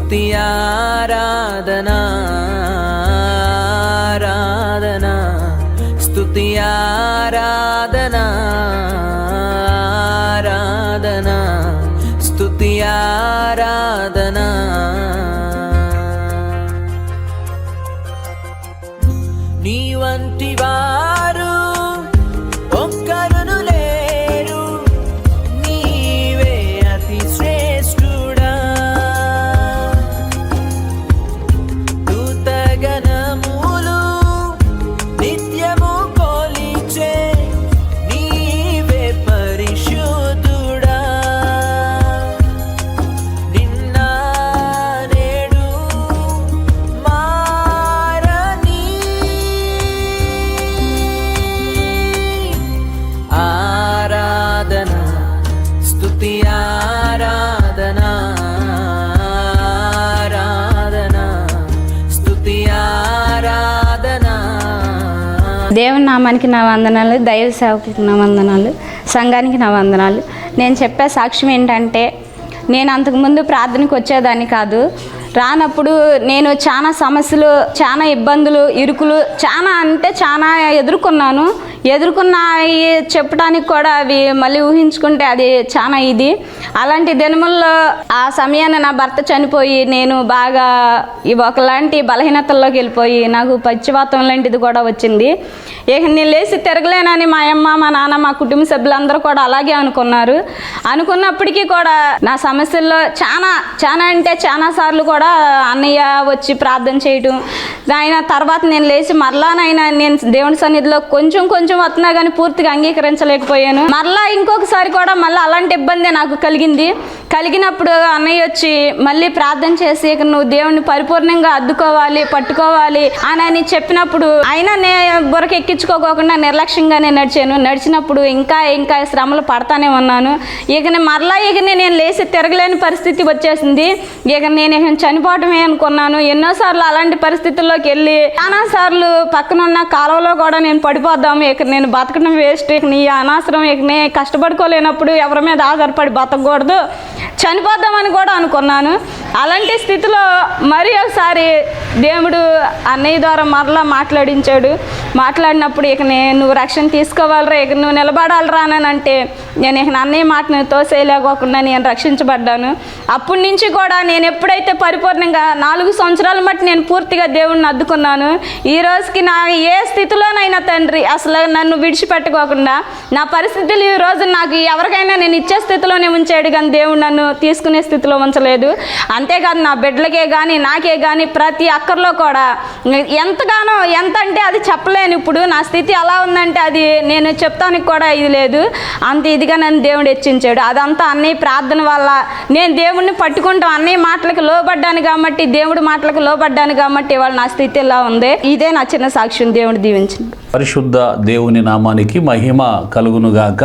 స్తుతి ఆరాధనా ఆరాధనా స్తుతి ఆరాధనా ఆరాధనా స్తుతి ఆరాధనా. నీ వంటి వారు ఒక్కరును లేరు, నీవే అతి శ్రేష్ఠుడా. దూతగణములు నిత్యము కొలిచే నీవే పరిశుద్ధుడా. నిన్న నేడు మారని ఆరాధన స్తుతి ఆరాధన ఆరాధన స్తుతి ఆరాధన. దేవుని నామానికి నా వందనాలు, దైవ సేవకులకు నా వందనాలు, సంఘానికి నా వందనాలు. నేను చెప్పే సాక్ష్యం ఏంటంటే, నేను అంతకుముందు ప్రార్థనకు వచ్చేదాన్ని కాదు. రానప్పుడు నేను చాలా సమస్యలు, చాలా ఇబ్బందులు, ఇరుకులు చాలా అంటే చాలా ఎదుర్కొన్న చెప్పడానికి కూడా అవి మళ్ళీ ఊహించుకుంటే అది చాలా ఇది. అలాంటి దినముల్లో ఆ సమయాన్ని నా భర్త చనిపోయి నేను బాగా ఒకలాంటి బలహీనతల్లోకి వెళ్ళిపోయి నాకు పచ్చివాతం లాంటిది కూడా వచ్చింది. ఇక నేను లేచి తిరగలేనని మా అమ్మ, మా నాన్న, మా కుటుంబ సభ్యులందరూ కూడా అలాగే అనుకున్నప్పటికీ కూడా నా సమస్యల్లో చాలా అంటే చాలా సార్లు కూడా అన్నయ్య వచ్చి ప్రార్థన చేయటం, ఆయన తర్వాత నేను లేచి మరలానైనా నేను దేవుని సన్నిధిలో కొంచెం వస్తున్నా కానీ పూర్తిగా అంగీకరించలేకపోయాను. మరలా ఇంకొకసారి కూడా మళ్ళీ అలాంటి ఇబ్బంది నాకు కలిగినప్పుడు అన్నయ్య వచ్చి మళ్ళీ ప్రార్థన చేసి ఇక నువ్వు దేవుని పరిపూర్ణంగా అద్దుకోవాలి, పట్టుకోవాలి అని చెప్పినప్పుడు అయినా బుర్రకు ఎక్కించుకోకుండా నిర్లక్ష్యంగానే నడిచినప్పుడు ఇంకా శ్రమలు పడతానే ఉన్నాను. ఇక నేను లేచి తిరగలేని పరిస్థితి వచ్చేసింది. ఇక నేను చనిపోవటమే అనుకున్నాను. ఎన్నోసార్లు అలాంటి పరిస్థితుల్లోకి వెళ్ళి చాలా సార్లు పక్కనున్న కాలువలో కూడా నేను పడిపోద్దాము, ఇక నేను బతకడం వేస్ట్, ఇక నీ అనవసరం, ఇక నేను కష్టపడుకోలేనప్పుడు ఎవరి మీద ఆధారపడి బతకూడదు, చనిపోద్దామని కూడా అనుకున్నాను. అలాంటి స్థితిలో మరి ఒకసారి దేవుడు అన్నయ్య ద్వారా మరలా మాట్లాడినప్పుడు ఇక నువ్వు రక్షణ తీసుకోవాలరా, ఇక నువ్వు నిలబడాలరా అని అంటే నేను ఇక అన్నయ్య మాటను తోసేయలేకోకుండా నేను రక్షించబడ్డాను. అప్పటి నుంచి కూడా నేను ఎప్పుడైతే పరిపూర్ణంగా 4 సంవత్సరాల మట్టి నేను పూర్తిగా దేవుడిని అద్దుకున్నాను. ఈ రోజుకి నా ఏ స్థితిలోనైనా తండ్రి అసలు నన్ను విడిచిపెట్టుకోకుండా నా పరిస్థితులు ఈ రోజు నాకు ఎవరికైనా నేను ఇచ్చే స్థితిలోనే ఉంచాడు, కానీ దేవుడు నన్ను తీసుకునే స్థితిలో ఉంచలేదు. అంతేకాదు నా బిడ్డలకే కానీ నాకే కానీ ప్రతి అక్కర్లో కూడా ఎంతగానో, ఎంత అంటే అది చెప్పలేను. ఇప్పుడు నా స్థితి అలా ఉందంటే అది నేను చెప్తానికి కూడా ఇది లేదు, అంత ఇదిగా నన్ను దేవుడు హెచ్చించాడు. అదంతా అన్నయ్య ప్రార్థన వల్ల నేను దేవుడిని పట్టుకుంటాం, అన్నయ్య మాటలకు లోబడ్డాను కాబట్టి, దేవుడి మాటలకు లోబడ్డాను కాబట్టి ఇవాళ నా స్థితి ఇలా ఉంది. ఇదే నా చిన్న సాక్ష్యం. దేవుడు దీవించింది. పరిశుద్ధ దేవుని నామానికి మహిమ కలుగునుగాక.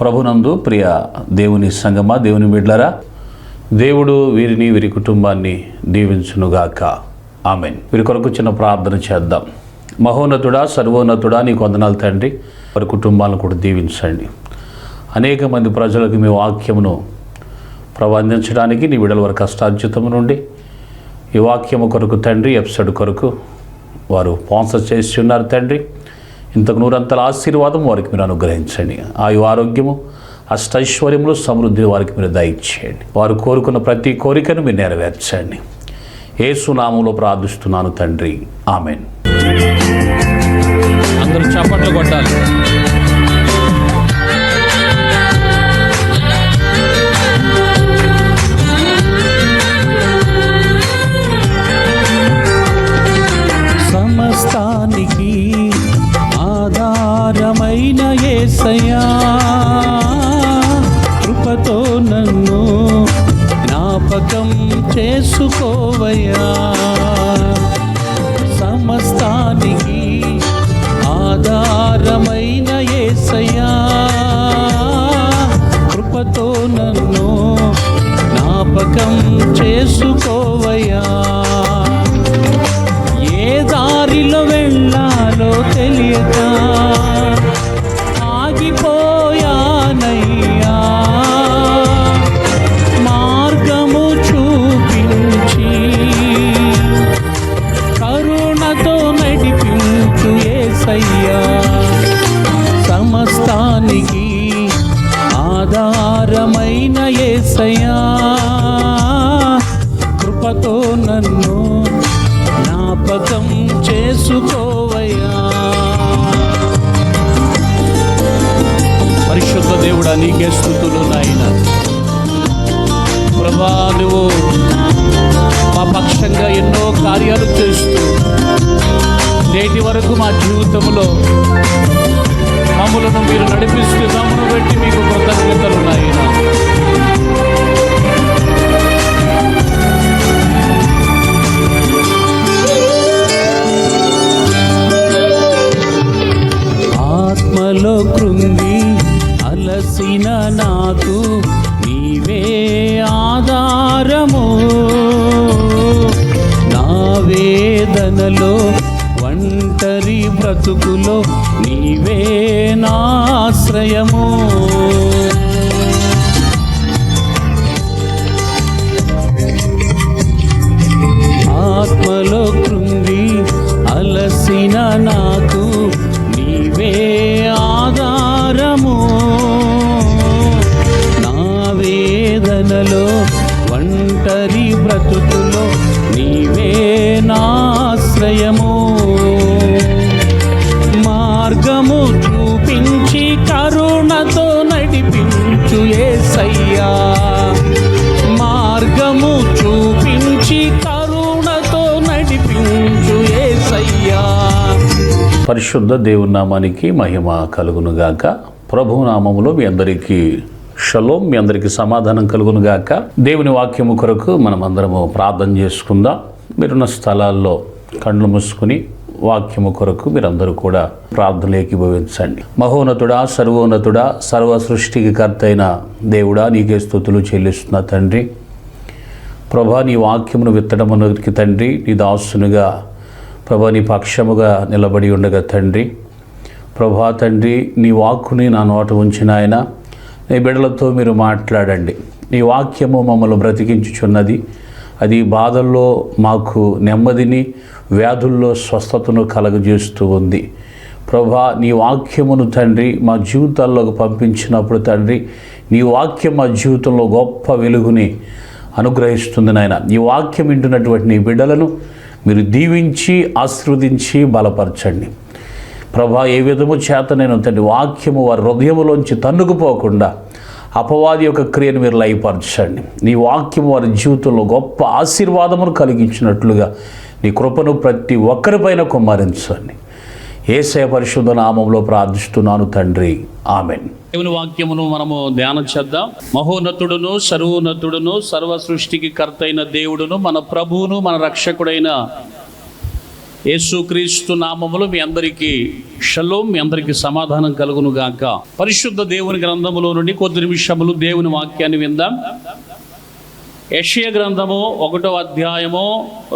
ప్రభునందు ప్రియ దేవుని సంగమా, దేవుని బిడ్డలారా, దేవుడు వీరిని వీరి కుటుంబాన్ని దీవించునుగాక. ఆమెన్. వీరి కొరకు చిన్న ప్రార్థన చేద్దాం. మహోన్నతుడా, సర్వోన్నతుడా, నీకు వందనాలు తండ్రి. వారి కుటుంబాలను కూడా దీవించండి. అనేక మంది ప్రజలకు మీ వాక్యమును అందించడానికి నీ బిడ్డల వారి కష్టార్జితము నుండి ఈ వాక్యము కొరకు తండ్రి, ఎపిసోడ్ కొరకు వారు స్పాన్సర్ చేసి ఉన్నారు తండ్రి. ఇంతకు నూరంతల ఆశీర్వాదం వారికి మీరు అనుగ్రహించండి. ఆరోగ్యము, అష్టైశ్వర్యములు, సమృద్ధి వారికి మీరు దయచేయండి. వారు కోరుకున్న ప్రతి కోరికను మీరు నెరవేర్చండి. యేసు నామములో ప్రార్థిస్తున్నాను తండ్రి. ఆమెన్. అందరూ చప్పట్లు కొట్టాలి. సమస్తానికి ఆధారమైన యేసయ్యా, కృపతో నన్ను జ్ఞాపకం చేసుకోవయ్యా. సమస్తానికి ఆధారమైన యేసయ్యా, కృపతో నన్ను జ్ఞాపకం చేసుకోవయ్యా. ఏ దారిలో వెళ్ళాలో తెలియక ఆగిపోయానయ్యా, మార్గము చూపిన యేసయ్యా సమస్తానికి ఆధారమైన యేసయ్యా కృపతో నన్ను జ్ఞాపకం చేసుకోవయ్యా. పరిశుద్ధ దేవుడా నీకే స్తుతులు నాయనా. ప్రభా నువ్వు మా పక్షంగా ఎన్నో కార్యాలు చేస్తూ నేటి వరకు మా జీవితంలో మమ్మలను మీరు నడిపిస్తున్నామను బట్టి మీకు కృతజ్ఞతలు నాయనా. ఆత్మలో కృంగి అలసిన నాకు నీవే ఆధారము, నా వేదనలో ఒంటరి బ్రతుకులో నీవే నా ఆశ్రయము. ఆత్మలో కృంగి అలసిన నాకు నీవే ఆధారము, నా వేదనలో ఒంటరి బ్రతుకులో నీవే నా ఆశ్రయము. మార్గము చూపించి కరుణతో నడిపించు యేసయ్యా, మార్గము చూపించి కరుణతో నడిపించు యేసయ్యా. పరిశుద్ధ దేవుని నామానికి మహిమ కలుగునుగాక. ప్రభు నామములో మీ అందరికీ షలోం, మీ అందరికీ సమాధానం కలుగునుగాక. దేవుని వాక్యము కొరకు మనం అందరము ప్రార్థన చేసుకుందాం. మీరున్న స్థలాల్లో కళ్ళు మూసుకుని వాక్యము కొరకు మీరందరూ కూడా ప్రార్థనలు ఏకీభవించండి. మహోన్నతుడా, సర్వోన్నతుడా, సర్వ సృష్టికి కర్త అయిన దేవుడా నీకే స్తుతులు చెల్లిస్తున్నా తండ్రి. ప్రభా నీ వాక్యమును విత్తడమునకి తండ్రి నీ దాసునుగా ప్రభా నీ పక్షముగా నిలబడి ఉండగా తండ్రి. ప్రభా తండ్రి నీ వాక్కుని నా నోట ఉంచిన ఆయన నీ బిడ్డలతో మీరు మాట్లాడండి. నీ వాక్యము మమ్మల్ని బ్రతికించుచున్నది. అది బాధల్లో మాకు నెమ్మదిని, వ్యాధుల్లో స్వస్థతను కలగజేస్తూ ఉంది. ప్రభా నీ వాక్యమును తండ్రి మా జీవితాల్లోకి పంపించినప్పుడు తండ్రి నీ వాక్యం మా జీవితంలో గొప్ప వెలుగుని అనుగ్రహిస్తుంది నాయన. ఈ వాక్యం వింటున్నటువంటి నీ బిడ్డలను మీరు దీవించి ఆశీర్వదించి బలపరచండి ప్రభా. ఏ విధము చేత నేను తండ్రి వాక్యము వారి హృదయములోంచి తన్నుకుపోకుండా అపవాది యొక్క క్రియను మీరు లయపరచండి. నీ వాక్యము వారి జీవితంలో గొప్ప ఆశీర్వాదమును కలిగించినట్లుగా నీ కృపను ప్రతి ఒక్కరిపైన కుమ్మరించండి. యేసయ్య పరిశుద్ధ నామములో ప్రార్థిస్తున్నాను తండ్రి, ఆమెన్. దేవుని వాక్యమును మనము ధ్యానం చేద్దాం. మహోన్నతుడును సర్వోన్నతుడును సర్వ సృష్టికి కర్తైన దేవుడును మన ప్రభువును మన రక్షకుడైన యేసుక్రీస్తు నామములో మీ అందరికీ షలోం, మీ అందరికీ సమాధానం కలుగును గాక. పరిశుద్ధ దేవుని గ్రంథములో నుండి కొద్ది నిమిషములు దేవుని వాక్యాన్ని విందాం. యెషయా గ్రంథము 1వ అధ్యాయము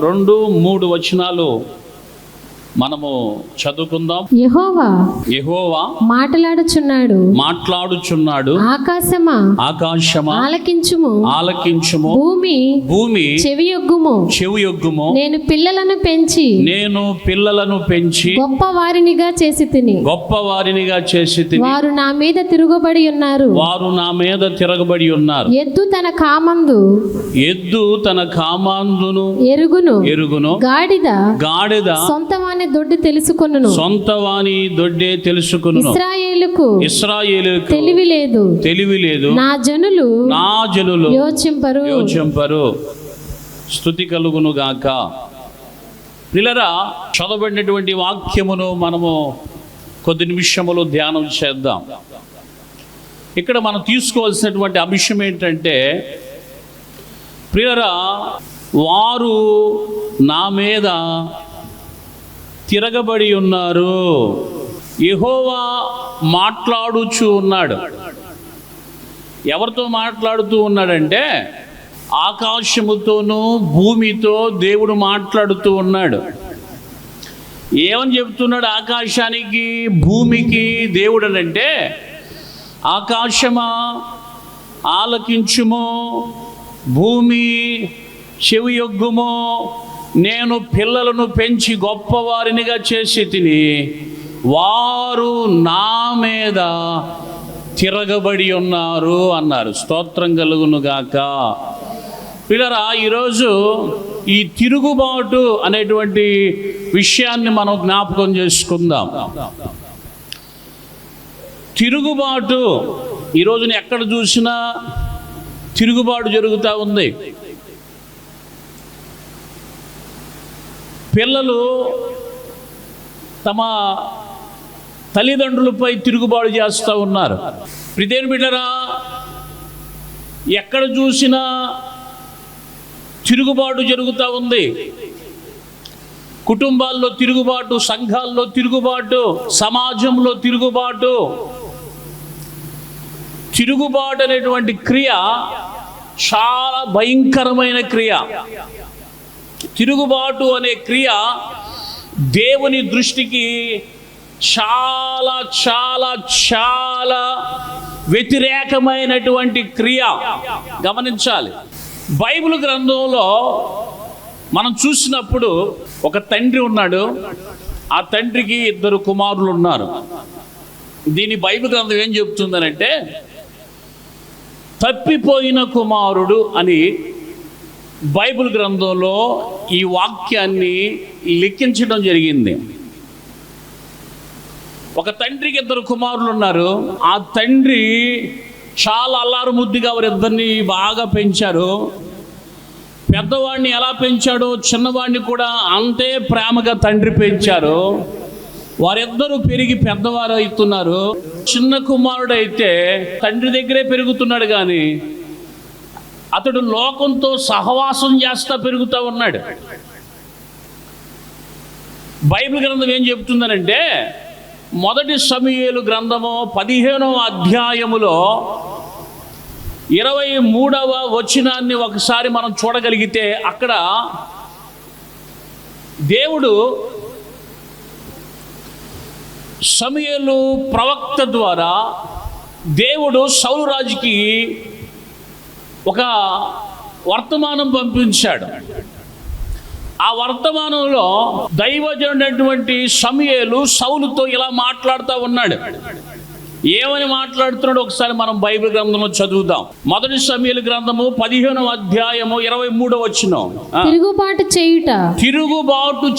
2-3 వచనాలు మనము చదువుకుందాం. యెహోవా మాట్లాడుచున్నాడు. ఆకాశమా ఆలకించుము, భూమి చెవియొగ్గుము. నేను పిల్లలను పెంచి గొప్ప వారినిగా చేసి తిని వారు నా మీద తిరగబడి ఉన్నారు. ఎద్దు తన కామందును ఎరుగును, గాడిద సొంతవాని దొడ్డే తెలుసుకొనును. ఇశ్రాయేలుకు తెలివి లేదు, నా జనులు యోచింపరు. స్తుతి కలుగును గాక. పిల్లరా, చదవబడినటువంటి వాక్యమును మనము కొద్ది నిమిషములు ధ్యానం చేద్దాం. ఇక్కడ మనం తీసుకోవాల్సినటువంటి అంశం ఏంటంటే, ప్రియరా వారు నా మీద తిరగబడి ఉన్నారు. యెహోవా మాట్లాడుచూ ఉన్నాడు. ఎవరితో మాట్లాడుతూ ఉన్నాడంటే ఆకాశముతోనూ భూమితో దేవుడు మాట్లాడుతూ ఉన్నాడు. ఏమని చెప్తున్నాడు ఆకాశానికి భూమికి దేవుడు అంటే, ఆకాశమా ఆలకించుము, భూమి చెవియొగ్గుము. నేను పిల్లలను పెంచి గొప్పవారినిగా చేసి తిని వారు నా మీద తిరగబడి ఉన్నారు అన్నారు. స్తోత్రం కలుగును గాక. పిల్లరా, ఈరోజు ఈ తిరుగుబాటు అనేటువంటి విషయాన్ని మనం జ్ఞాపకం చేసుకుందాం. తిరుగుబాటు ఈరోజున ఎక్కడ చూసినా తిరుగుబాటు జరుగుతూ ఉంది. పిల్లలు తమ తల్లిదండ్రులపై తిరుగుబాటు చేస్తూ ఉన్నారు. ప్రియమైన బిడ్డరా, ఎక్కడ చూసినా తిరుగుబాటు జరుగుతూ ఉంది. కుటుంబాల్లో తిరుగుబాటు, సంఘాల్లో తిరుగుబాటు, సమాజంలో తిరుగుబాటు. తిరుగుబాటు అనేటువంటి క్రియ చాలా భయంకరమైన క్రియ. తిరుగుబాటు అనే క్రియ దేవుని దృష్టికి చాలా చాలా చాలా వ్యతిరేకమైనటువంటి క్రియ. గమనించాలి. బైబిల్ గ్రంథంలో మనం చూసినప్పుడు ఒక తండ్రి ఉన్నాడు. ఆ తండ్రికి 2 కుమారులు ఉన్నారు. దీని బైబిల్ గ్రంథం ఏం చెప్తుందనంటే, తప్పిపోయిన కుమారుడు అని బైబిల్ గ్రంథంలో ఈ వాక్యాన్ని లిఖించడం జరిగింది. ఒక తండ్రికి 2 కుమారులు ఉన్నారు. ఆ తండ్రి చాలా అల్లారు ముద్దుగా వారిద్దరిని బాగా పెంచారు. పెద్దవాడిని ఎలా పెంచాడో చిన్నవాడిని కూడా అంతే ప్రేమగా తండ్రి పెంచారు. వారిద్దరూ పెరిగి పెద్దవారు అవుతున్నారు. చిన్న కుమారుడు అయితే తండ్రి దగ్గరే పెరుగుతున్నాడు, కానీ అతడు లోకంతో సహవాసం చేస్తా పెరుగుతూ ఉన్నాడు. బైబిల్ గ్రంథం ఏం చెప్తుందనంటే, మొదటి సమూయేలు గ్రంథము 15వ అధ్యాయములో 23వ వచనాన్ని ఒకసారి మనం చూడగలిగితే, అక్కడ దేవుడు సమూయేలు ప్రవక్త ద్వారా దేవుడు సౌలు రాజుకి ఒక వర్తమానం పంపించాడు. ఆ వర్తమానంలో దైవజనుడైనటువంటి సమూయేలు సౌలుతో ఇలా మాట్లాడుతూ ఉన్నాడు. ఏమని మాట్లాడుతున్నాడు ఒకసారి మనం బైబిల్ గ్రంథంలో చదువుదాం. మొదటి సమూయేలు గ్రంథము 15వ అధ్యాయము 23వ వచనం. తిరుగుబాటు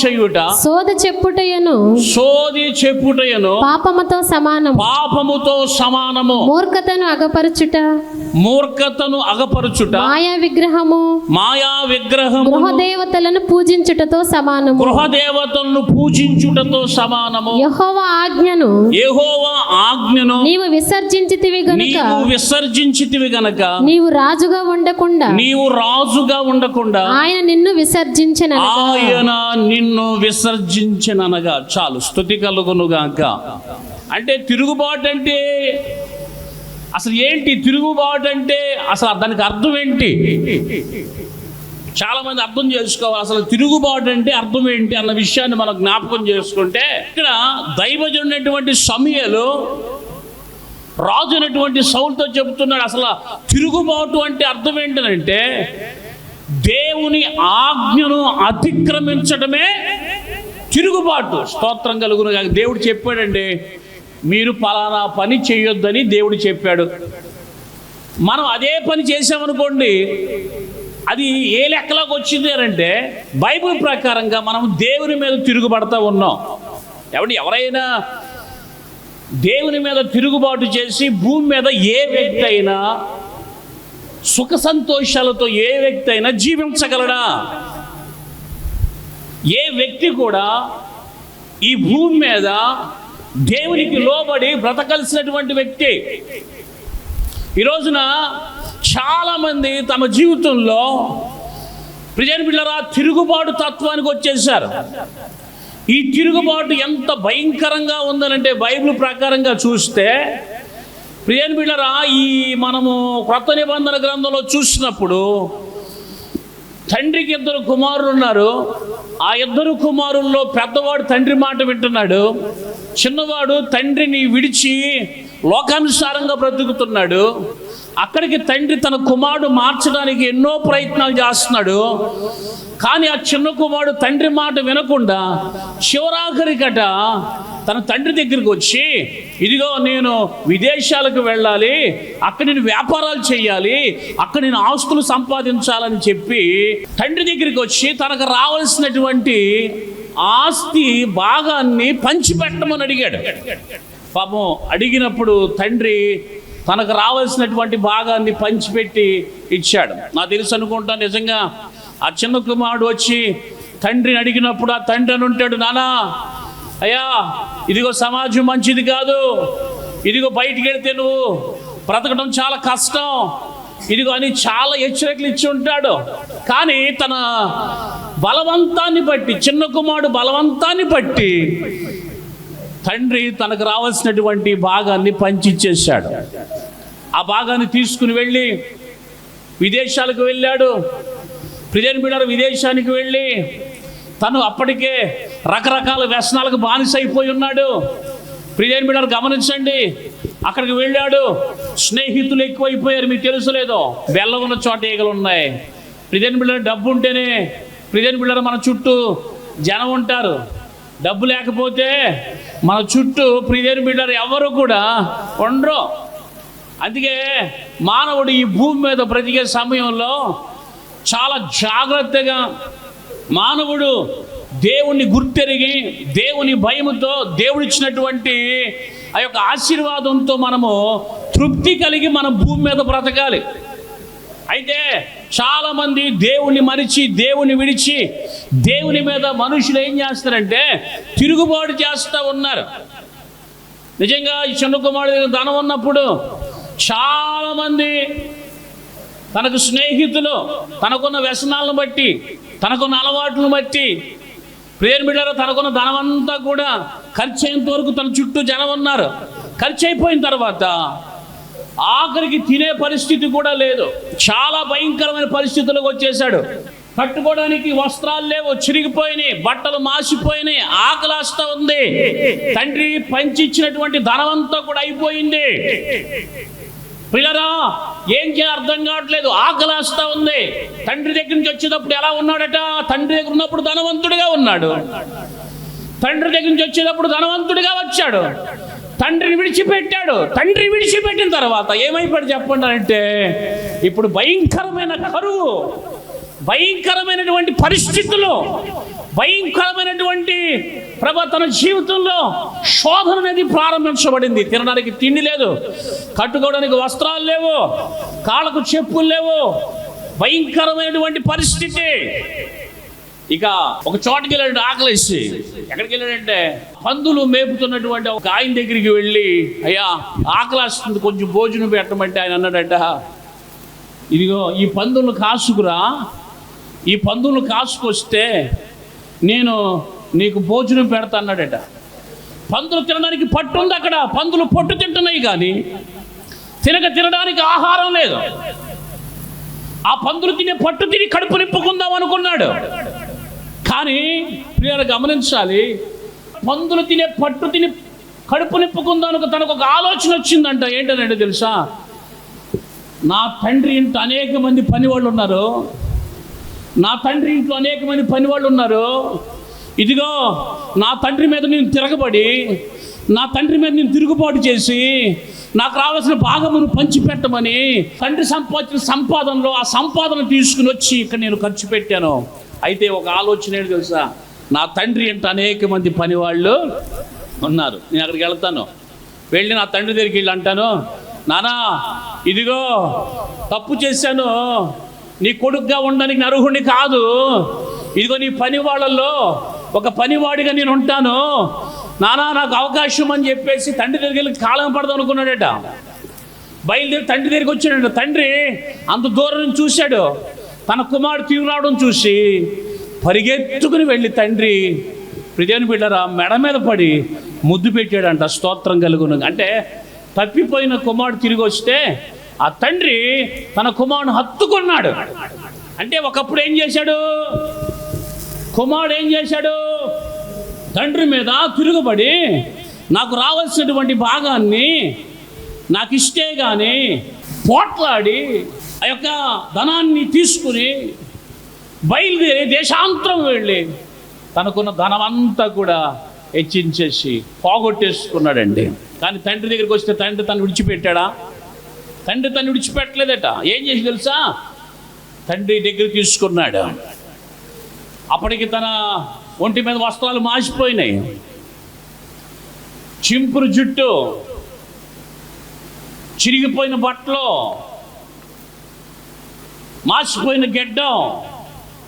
చేయుట సోది చెప్పుటయను పాపముతో సమానము. మూర్ఖతను అగపరచుట మాయా విగ్రహము గృహదేవతలను పూజించుటతో సమానము. యెహోవా ఆజ్ఞను నీవు విసర్జించితివి గనుక నీవు రాజుగా ఉండకుండా ఆయన నిన్ను విసర్జించెననగా. చాలు, స్తుతి కలుగునుగాక. అంటే తిరుగుబాటు అంటే అసలు ఏంటి? తిరుగుబాటు అంటే అసలు దానికి అర్థం ఏంటి? చాలా మంది అర్థం చేసుకోవాలి. అసలు తిరుగుబాటు అంటే అర్థం ఏంటి అన్న విషయాన్ని మనం జ్ఞాపకం చేసుకుంటే, ఇక్కడ దైవజనుడైనటువంటి సమూయేలు రాజు అయినటువంటి సౌలుతో చెబుతున్నాడు. అసలు తిరుగుబాటు అంటే అర్థం ఏంటంటే, దేవుని ఆజ్ఞను అతిక్రమించడమే తిరుగుబాటు. స్తోత్రం కలుగును. దేవుడు చెప్పాడండి, మీరు పలానా పని చేయొద్దని దేవుడు చెప్పాడు. మనం అదే పని చేసామనుకోండి, అది ఏ లెక్కలోకి వచ్చింది అంటే, బైబిల్ ప్రకారంగా మనం దేవుని మీద తిరుగుబడతా ఉన్నాం. ఎవరైనా దేవుని మీద తిరుగుబాటు చేసి భూమి మీద ఏ వ్యక్తి అయినా సుఖ సంతోషాలతో ఏ వ్యక్తి అయినా జీవించగలడా? ఏ వ్యక్తి కూడా ఈ భూమి మీద దేవునికి లోబడి బ్రతకలసినటువంటి వ్యక్తి. ఈ రోజున చాలామంది తమ జీవితంలో ప్రియమైన బిడ్డలారా తిరుగుబాటు తత్వానికి వచ్చేసారు. ఈ తిరుగుబాటు ఎంత భయంకరంగా ఉందనంటే, బైబిల్ ప్రకారంగా చూస్తే ప్రియమైన బిడ్డలారా, ఈ మనము క్రొత్త నిబంధన గ్రంథంలో చూసినప్పుడు తండ్రికి 2 కుమారులు ఉన్నారు. ఆ 2 కుమారుల్లో పెద్దవాడు తండ్రి మాట వింటున్నాడు, చిన్నవాడు తండ్రిని విడిచి లోకానుసారంగా బ్రతుకుతున్నాడు. అక్కడికి తండ్రి తన కుమారుడు మార్చడానికి ఎన్నో ప్రయత్నాలు చేస్తున్నాడు. కానీ ఆ చిన్న కుమారుడు తండ్రి మాట వినకుండా చివరాఖరికట తన తండ్రి దగ్గరికి వచ్చి, ఇదిగో నేను విదేశాలకు వెళ్ళాలి, అక్కడ నేను వ్యాపారాలు చేయాలి, అక్కడ నేను ఆస్తులు సంపాదించాలని చెప్పి తండ్రి దగ్గరికి వచ్చి తనకు రావాల్సినటువంటి ఆస్తి భాగాన్ని పంచిపెట్టమని అడిగాడు. పాపం అడిగినప్పుడు తండ్రి తనకు రావాల్సినటువంటి భాగాన్ని పంచిపెట్టి ఇచ్చాడు. నాకు తెలుసు అనుకుంటా, నిజంగా ఆ చిన్న కుమారుడు వచ్చి తండ్రిని అడిగినప్పుడు ఆ తండ్రి అని ఉంటాడు, నానా అయ్యా ఇదిగో సమాజం మంచిది కాదు, ఇదిగో బయటికి వెళితే నువ్వు బ్రతకడం చాలా కష్టం, ఇదిగో అని చాలా హెచ్చరికలు ఇచ్చి ఉంటాడు. కానీ తన బలవంతాన్ని బట్టి, చిన్న కుమారుడు బలవంతాన్ని బట్టి తండ్రి తనకు రావాల్సినటువంటి భాగాన్ని పంచిచ్చేశాడు. ఆ భాగాన్ని తీసుకుని వెళ్ళి విదేశాలకు వెళ్ళాడు. ప్రియని బిడ్డలారా, విదేశానికి వెళ్ళి తను అప్పటికే రకరకాల వ్యసనాలకు బానిస అయిపోయి ఉన్నాడు. ప్రియని బిడ్డలారా గమనించండి, అక్కడికి వెళ్ళాడు, స్నేహితులు ఎక్కువైపోయారు. మీకు తెలుసు లేదో, బెల్లం ఉన్న చోట ఈగలు ఉన్నాయి. ప్రియని బిడ్డలారా, డబ్బు ఉంటేనే ప్రియని బిడ్డలారా మన చుట్టూ జనం ఉంటారు. డబ్బు లేకపోతే మన చుట్టూ ప్రియని బిడ్డలారా ఎవరు కూడా ఉండరు. అందుకే మానవుడు ఈ భూమి మీద బ్రతికే సమయంలో చాలా జాగ్రత్తగా మానవుడు దేవుణ్ణి గుర్తెరిగి దేవుని భయముతో దేవుడిచ్చినటువంటి ఆ యొక్క ఆశీర్వాదంతో మనము తృప్తి కలిగి మనం భూమి మీద బ్రతకాలి. అయితే చాలామంది దేవుణ్ణి మరిచి దేవుని విడిచి దేవుని మీద మనుషులు ఏం చేస్తారంటే తిరుగుబాటు చేస్తూ ఉన్నారు. నిజంగా ఈ చిన్న కుమారుడి దగ్గర ధనం ఉన్నప్పుడు చాలామంది తనకు స్నేహితులు తనకున్న వ్యసనాలను బట్టి, తనకున్న అలవాట్లను బట్టి, ప్రియని బిడ్డలారా తనకున్న ధనం అంతా కూడా ఖర్చు అయ్యేంత వరకు తన చుట్టూ జనం ఉన్నారు. ఖర్చు అయిపోయిన తర్వాత ఆఖరికి తినే పరిస్థితి కూడా లేదు. చాలా భయంకరమైన పరిస్థితులకు వచ్చేసాడు. కట్టుకోవడానికి వస్త్రాలు లేవు, చిరిగిపోయినాయి, బట్టలు మాసిపోయినాయి, ఆకలిస్తా ఉంది. తండ్రి పంచిచ్చినటువంటి ధనమంతా కూడా అయిపోయింది. పిల్లరా ఏం చేయాలి అర్థం కావట్లేదు, ఆకలిస్తా ఉంది. తండ్రి దగ్గర నుంచి వచ్చేటప్పుడు ఎలా ఉన్నాడట? తండ్రి దగ్గర ఉన్నప్పుడు ధనవంతుడిగా ఉన్నాడు. తండ్రి దగ్గర నుంచి వచ్చేటప్పుడు ధనవంతుడిగా వచ్చాడు. తండ్రిని విడిచిపెట్టాడు. తండ్రి విడిచిపెట్టిన తర్వాత ఏమైపోయాడు చెప్పండి అంటే, ఇప్పుడు భయంకరమైన కరువు, భయంకరమైనటువంటి పరిస్థితులు, భయంకరమైనటువంటి తన జీవితంలో శోధన అనేది ప్రారంభించబడింది. తినడానికి తిండి లేదు, కట్టుకోవడానికి వస్త్రాలు లేవు, కాళ్ళకు చెప్పులు లేవు, భయంకరమైనటువంటి పరిస్థితి. ఇక ఒక చోటుకి వెళ్ళాడు ఆకలేసి. ఎక్కడికి వెళ్ళాడంటే పందులు మేపుతున్నటువంటి ఒక ఆయన దగ్గరికి వెళ్ళి, అయ్యా ఆకలేస్తుంది, కొంచెం భోజనం పెట్టమంటే ఆయన అన్నాడట, ఇదిగో ఈ పందులను కాసుకురా, ఈ పందులను కాసుకొస్తే నేను నీకు భోజనం పెడతా అన్నాడట. పందులు తినడానికి పట్టు ఉంది అక్కడ, పందులు పొట్టు తింటున్నాయి కానీ తినడానికి ఆహారం లేదు. ఆ పందులు తినే పట్టు తిని కడుపు నింపుకుందాం అనుకున్నాడు. కానీ ప్రియులు గమనించాలి, పందులు తినే పట్టు తిని కడుపు నింపుకుందాం తనకు ఒక ఆలోచన వచ్చిందంట. ఏంటంటే తెలుసా, నా తండ్రి ఇంట్లో అనేక మంది పనివాళ్ళు ఉన్నారు, నా తండ్రి ఇంట్లో అనేక మంది పనివాళ్ళు ఉన్నారు, ఇదిగో నా తండ్రి మీద నేను తిరగబడి, నా తండ్రి మీద నేను తిరుగుబాటు చేసి నాకు రావాల్సిన భాగమును పంచిపెట్టమని తండ్రి సంపాదించిన సంపాదనలో ఆ సంపాదన తీసుకుని వచ్చి ఇక్కడ నేను ఖర్చు పెట్టాను. అయితే ఒక ఆలోచన ఏంటి తెలుసా, నా తండ్రి ఇంట అనేక మంది పనివాళ్ళు ఉన్నారు, నేను అక్కడికి వెళ్తాను, వెళ్ళి నా తండ్రి దగ్గరికి వెళ్ళి అంటాను, నానా ఇదిగో తప్పు చేశాను, నీ కొడుకుగా ఉండడానికి అర్హుడిని కాదు, ఇదిగో నీ పని వాళ్ళల్లో ఒక పనివాడిగా నేను ఉంటాను నానా, నాకు అవకాశం అని చెప్పేసి తండ్రి దగ్గరికి వెళ్ళి కాలం పడదాం అనుకున్నాడట. బయలుదేరి తండ్రి దగ్గరికి వచ్చాడట. తండ్రి అంత దూరం నుంచి చూశాడు, తన కుమారుడు తీవ్రావడం చూసి పరిగెత్తుకుని వెళ్ళి తండ్రి ప్రియని బిడ్డరా మెడ మీద పడి ముద్దు పెట్టాడంట. స్తోత్రం కలుగును. అంటే తప్పిపోయిన కుమారుడు తిరిగి వస్తే ఆ తండ్రి తన కుమారుని హత్తుకున్నాడు. అంటే ఒకప్పుడు ఏం చేశాడు కుమారుడు, ఏం చేశాడు, తండ్రి మీద తిరుగుబడి నాకు రావాల్సినటువంటి భాగాన్ని నాకు ఇస్తే కానీ పోట్లాడి ఆ యొక్క ధనాన్ని తీసుకుని బయలుదేరి దేశాంతరం వెళ్ళి తనకున్న ధనమంతా కూడా హెచ్చించేసి పోగొట్టేసుకున్నాడండి. కానీ తండ్రి దగ్గరికి వస్తే తండ్రి తను విడిచిపెట్టాడా? తండ్రి తను విడిచిపెట్టలేదట. ఏం చేసి తెలుసా? తండ్రి దగ్గర తీసుకున్నాడు. అప్పటికి తన ఒంటి మీద వస్త్రాలు మాసిపోయినాయి, చింపురు జుట్టు, చిరిగిపోయిన బట్టలు, మాసిపోయిన గెడ్డం,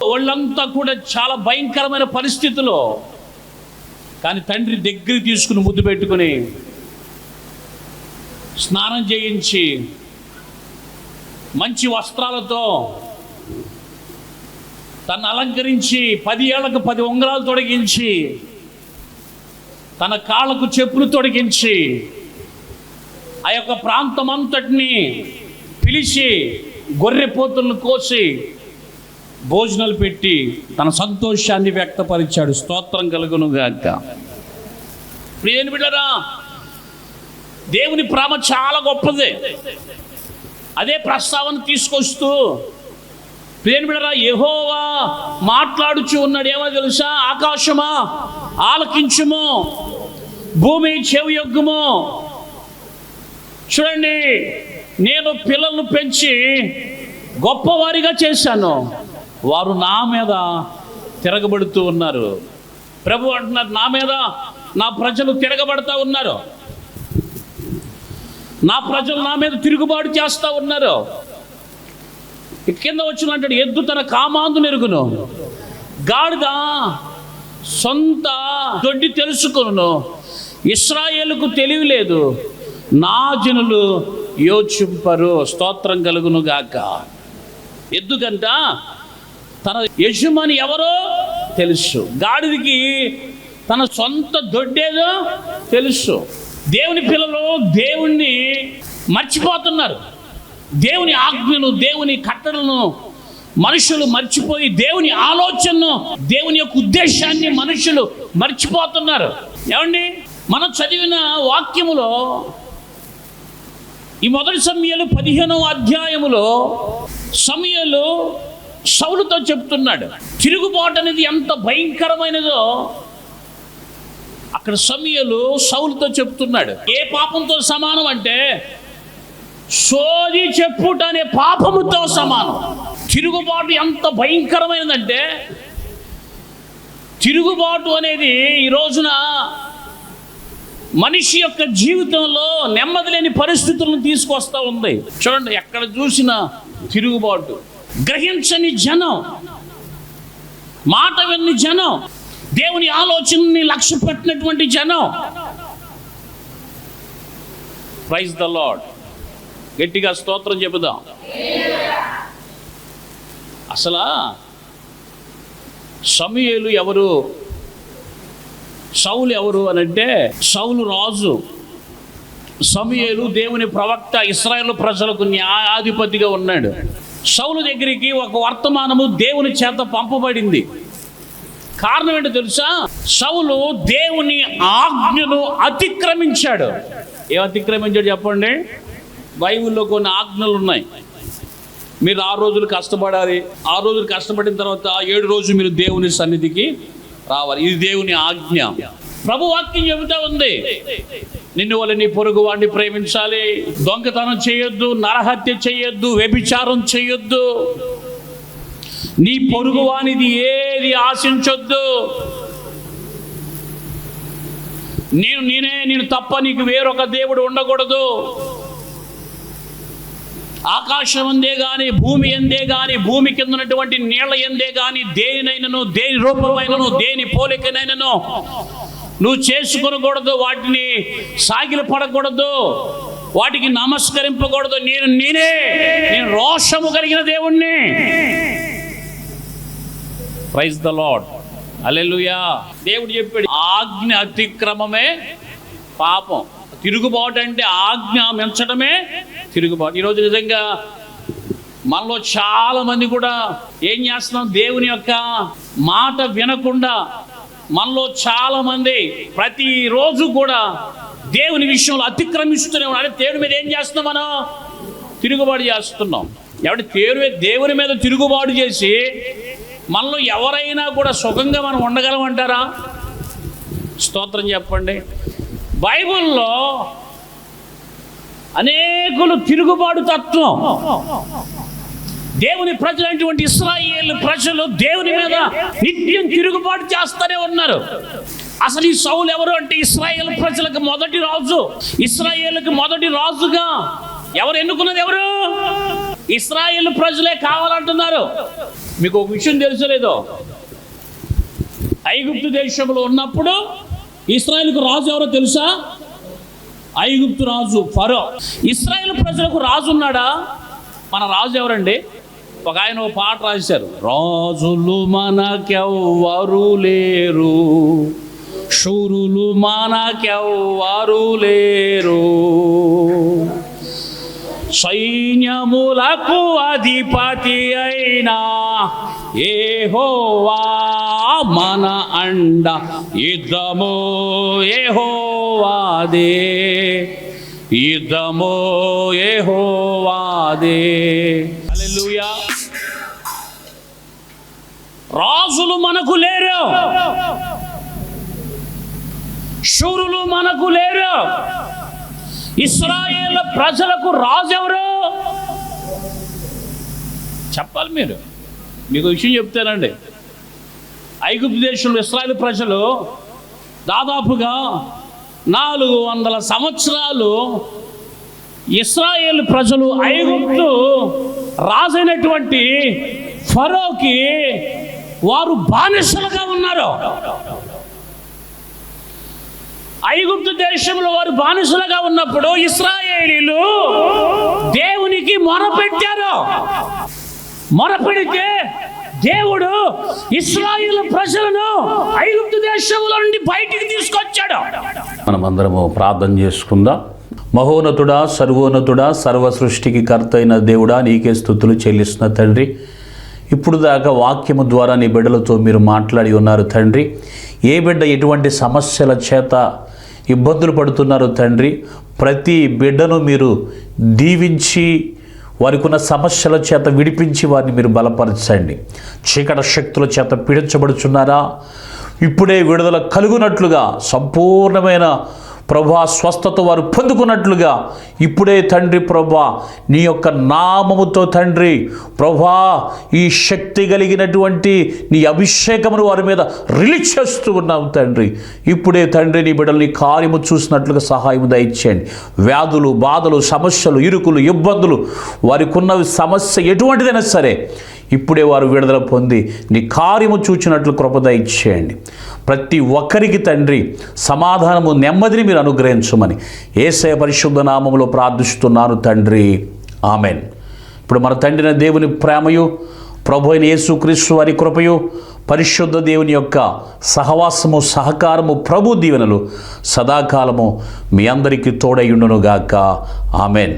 వాళ్ళంతా కూడా చాలా భయంకరమైన పరిస్థితులు. కానీ తండ్రి దగ్గర తీసుకుని ముద్దు పెట్టుకుని స్నానం చేయించి మంచి వస్త్రాలతో తను అలంకరించి 10 ఏళ్లకు 10 ఉంగరాలు తొడిగించి తన కాళ్ళకు చెప్పులు తొడిగించి ఆ యొక్క ప్రాంతం అంతటిని పిలిచి గొర్రెపోతులను కోసి భోజనాలు పెట్టి తన సంతోషాన్ని వ్యక్తపరిచాడు. స్తోత్రం కలుగును గాక. ప్రియని బిడ్డరా, దేవుని ప్రేమ చాలా గొప్పది. అదే ప్రస్తావన తీసుకొస్తూ ప్రియని బిడ్డరా, యెహోవా మాట్లాడుచు ఉన్నాడు. ఏమో తెలుసా? ఆకాశమా ఆలకించుము, భూమి చెవియొగ్గుము. చూడండి, నేను పిల్లలను పెంచి గొప్పవారిగా చేశాను, వారు నా మీద తిరగబడుతూ ఉన్నారు. ప్రభు అంటున్నారు, నా మీద నా ప్రజలు తిరగబడతా ఉన్నారు, నా ప్రజలు నా మీద తిరుగుబాటు చేస్తూ ఉన్నారు. కింద వచ్చిన అంటాడు, ఎద్దు తన కామాందు నెరుగును, గాడిద సొంత దొడ్డి తెలుసుకొను, ఇశ్రాయేలుకు తెలివి లేదు, నా జనులు యోచింపరు. స్తోత్రం కలుగును గాక. ఎద్దుకంట తన యజమాని ఎవరో తెలుసు, గాడిదికి తన సొంత దొడ్డేదో తెలుసు. దేవుని పిల్లలు దేవుణ్ణి మర్చిపోతున్నారు. దేవుని ఆజ్ఞను, దేవుని కట్టడలను మనుషులు మర్చిపోయి దేవుని ఆలోచనను, దేవుని యొక్క ఉద్దేశాన్ని మనుషులు మర్చిపోతున్నారు. ఏమండి, మనం చదివిన వాక్యములో ఈ మొదటి సమూయేలు 15వ అధ్యాయములో సమూయేలు సౌలుతో చెప్తున్నాడు. తిరుగుబాటు అనేది ఎంత భయంకరమైనదో అక్కడ సమూయేలు సౌలుతో చెప్తున్నాడు. ఏ పాపంతో సమానం అంటే సోది చెప్పుట అనే పాపముతో సమానం. తిరుగుబాటు ఎంత భయంకరమైనదంటే, తిరుగుబాటు అనేది ఈ రోజున మనిషి యొక్క జీవితంలో నెమ్మది లేని పరిస్థితులను తీసుకొస్తా ఉంది. చూడండి, ఎక్కడ చూసినా తిరుగుబాటు. గ్రహించని జనం, మాట విని జనం, దేవుని ఆలోచనని లక్ష్య పెట్టినటువంటి జనం. Praise the Lord. గట్టిగా స్తోత్రం చెబుదాం. అసలు సమూయేలు ఎవరు, సౌలు ఎవరు అని అంటే, సౌలు రాజు, సమూయేలు దేవుని ప్రవక్త, ఇశ్రాయేలు ప్రజలకు న్యాయాధిపతిగా ఉన్నాడు. సౌలు దగ్గరికి ఒక వర్తమానము దేవుని చేత పంపబడింది. కారణం ఏంటో తెలుసా? సౌలు దేవుని ఆజ్ఞను అతిక్రమించాడు. ఏం అతిక్రమించాడు చెప్పండి? బైబిల్లో కొన్ని ఆజ్ఞలు ఉన్నాయి. మీరు 6 రోజులు కష్టపడాలి, 6 రోజులు కష్టపడిన తర్వాత 7 రోజు మీరు దేవుని సన్నిధికి రావాలి. ఇది దేవుని ఆజ్ఞ. ప్రభు వాక్యం చెబుతా ఉంది, నిన్ను వల్ల నీ పొరుగు వాడిని ప్రేమించాలి, దొంగతనం చేయొద్దు, నరహత్య చేయొద్దు, వ్యభిచారం చేయొద్దు, నీ పొరుగు వానిది ఏది ఆశించొద్దు, నేను తప్ప నీకు వేరొక దేవుడు ఉండకూడదు, ఆకాశం అందే గాని, భూమి ఎందే గాని, భూమి కింద ఉన్నటువంటి నీళ్ల ఎందే గాని, దేనినైనను, దేని రూపమైనను, దేని పోలికనైనను నువ్వు చేసుకొనకూడదు, వాటిని సాగిల పడకూడదు, వాటికి నమస్కరింపకూడదు. నేను రోషము కలిగిన దేవుణ్ణి. Praise the lord. హల్లెలూయా. దేవుడు చెప్పాడు, ఆజ్ఞ అతిక్రమమే పాపం. తిరుగుబాటు అంటే ఆజ్ఞ మించడమే తిరుగుబాటు. ఈరోజు నిజంగా మనలో చాలా మంది కూడా ఏం చేస్తున్నాం, దేవుని యొక్క మాట వినకుండా మనలో చాలా మంది ప్రతిరోజు కూడా దేవుని విషయంలో అతిక్రమిస్తూనే ఉన్నాం. అంటే దేవుని మీద ఏం చేస్తున్నాం, మనం తిరుగుబాటు చేస్తున్నాం. దేవుని మీద తిరుగుబాటు చేసి మనలో ఎవరైనా కూడా సుఖంగా మనం ఉండగలమంటారా? స్తోత్రం చెప్పండి. బైబిల్లో అనేకులు తిరుగుబాటు తత్వం, దేవుని ప్రజలైనటువంటి ఇశ్రాయేలు ప్రజలు దేవుని మీద నిత్యం తిరుగుబాటు చేస్తూనే ఉన్నారు. అసలు ఈ సౌలు ఎవరు అంటే ఇశ్రాయేలు ప్రజలకు మొదటి రాజు. ఇశ్రాయేలుకి మొదటి రాజుగా ఎవరు ఎన్నుకున్నది? ఎవరు? ఇశ్రాయేలు ప్రజలే కావాలంటున్నారు. మీకు ఒక విషయం తెలుసలేదో, ఐగుప్తు దేశంలో ఉన్నప్పుడు ఇశ్రాయేలుకు రాజు ఎవరో తెలుసా? ఐగుప్తు రాజు ఫరో. ఇశ్రాయేలు ప్రజలకు రాజు ఉన్నాడా? మన రాజు ఎవరండి? ఒక ఆయన ఓ పాట రాశారు, రాజులు మనకెవ్వరు లేరు, శూరులు మనకెవ్వరు లేరు, సైన్యములకు అధిపతి అయినా యెహోవా మన అండ, యుద్ధము యెహోవాదే, యుద్ధము యెహోవాదే. హల్లెలూయా. రాజులు మనకు లేరు, శూరులు మనకు లేరు. ఇశ్రాయేల్ ప్రజలకు రాజు ఎవరు చెప్పాలి. మీకు విషయం చెప్తానండి. ఐగుప్తు దేశంలో ఇశ్రాయేల్ ప్రజలు దాదాపుగా 400 సంవత్సరాలు ఇశ్రాయేల్ ప్రజలు ఐగుప్తు రాజైనటువంటి ఫరోకి వారు బానిసలుగా ఉన్నారు. ఐగుప్తు దేశంలో వారు బానిసలుగా ఉన్నప్పుడు ఇశ్రాయేలీలు దేవునికి మొరపెట్టారు. మొరపెడితే దేవుడు ఇశ్రాయేలు ప్రజలను ఐగుప్తు దేశంలో నుండి బయటికి తీసుకొచ్చాడు. మనమందరము ప్రార్థన చేసుకుందాం. మహోన్నతుడా, సర్వోన్నతుడా, సర్వ సృష్టికి కర్త అయిన దేవుడా, నీకే స్తుతులు చెల్లిస్తున్న తండ్రి. ఇప్పుడు దాకా వాక్యము ద్వారా నీ బిడ్డలతో మీరు మాట్లాడి ఉన్నారు తండ్రి. ఏ బిడ్డ ఎటువంటి సమస్యల చేత ఇబ్బందులు పడుతున్నారు తండ్రి, ప్రతి బిడ్డను మీరు దీవించి వారికి ఉన్న సమస్యల చేత విడిపించి వారిని మీరు బలపరచండి. చీకటి శక్తుల చేత పీడించబడుచున్నారా, ఇప్పుడే విడుదల కలుగునట్లుగా సంపూర్ణమైన ప్రభా స్వస్థత వారు పొందుకున్నట్లుగా ఇప్పుడే తండ్రి ప్రభా నీ యొక్క నామముతో తండ్రి ప్రభా ఈ శక్తి కలిగినటువంటి నీ అభిషేకమును వారి మీద రిలీజ్ చేస్తూ ఉన్నాము తండ్రి. ఇప్పుడే తండ్రి నీ బిడ్డల్ని కార్యము చూసినట్లుగా సహాయం దయచేయండి. వ్యాధులు, బాధలు, సమస్యలు, ఇరుకులు, ఇబ్బందులు వారికి ఉన్న సమస్య ఎటువంటిదైనా సరే ఇప్పుడే వారు విడుదల పొంది నీ కార్యము చూచినట్లు కృప దయచేయండి. ప్రతి ఒక్కరికి తండ్రి సమాధానము, నెమ్మదిని మీరు అనుగ్రహించమని యేసయ్య పరిశుద్ధ నామములో ప్రార్థిస్తున్నాను తండ్రి. ఆమెన్. ఇప్పుడు మన తండ్రి దేవుని ప్రేమయు, ప్రభు అయిన యేసుక్రీస్తు వారి కృపయు, పరిశుద్ధ దేవుని యొక్క సహవాసము, సహకారము, ప్రభు దీవెనలు సదాకాలము మీ అందరికీ తోడయుండునుగాక. ఆమెన్.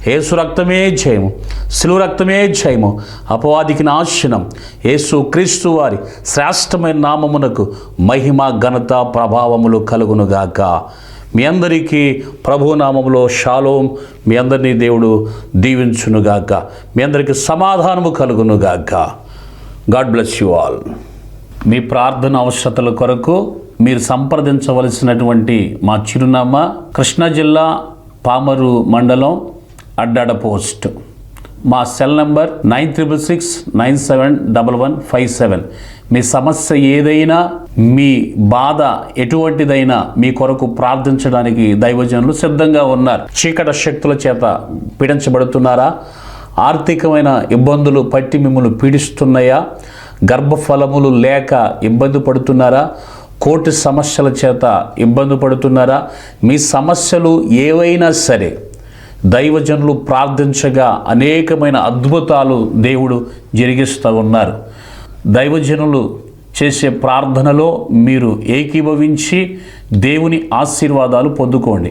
యేసు రక్తమే జయము, శిలువ రక్తమే జయము, అపవాదికి నాశనం. యేసు క్రీస్తు వారి శ్రేష్టమైన నామమునకు మహిమ, ఘనత, ప్రభావములు కలుగునుగాక. మీ అందరికీ ప్రభునామములో షాలోం. మీ అందరినీ దేవుడు దీవించునుగాక. మీ అందరికీ సమాధానము కలుగునుగాక. God bless you all. మీ ప్రార్థన అవసరతల కొరకు మీరు సంప్రదించవలసినటువంటి మా చిరునామా కృష్ణా జిల్లా పామరు మండలం అడ్డాడ పోస్ట్. మా సెల్ నంబర్ 9666971157. మీ సమస్య ఏదైనా, మీ బాధ ఎటువంటిదైనా మీ కొరకు ప్రార్థించడానికి దైవజనులు సిద్ధంగా ఉన్నారు. చీకటి శక్తుల చేత పీడించబడుతున్నారా? ఆర్థికమైన ఇబ్బందులు పట్టి మిమ్మల్ని పీడిస్తున్నాయా? గర్భఫలములు లేక ఇబ్బంది పడుతున్నారా? కోర్టు సమస్యల చేత ఇబ్బంది పడుతున్నారా? మీ సమస్యలు ఏవైనా సరే దైవజనులు ప్రార్థించగా అనేకమైన అద్భుతాలు దేవుడు జరిగిస్తూ ఉన్నారు. దైవజనులు చేసే ప్రార్థనలో మీరు ఏకీభవించి దేవుని ఆశీర్వాదాలు పొందుకోండి.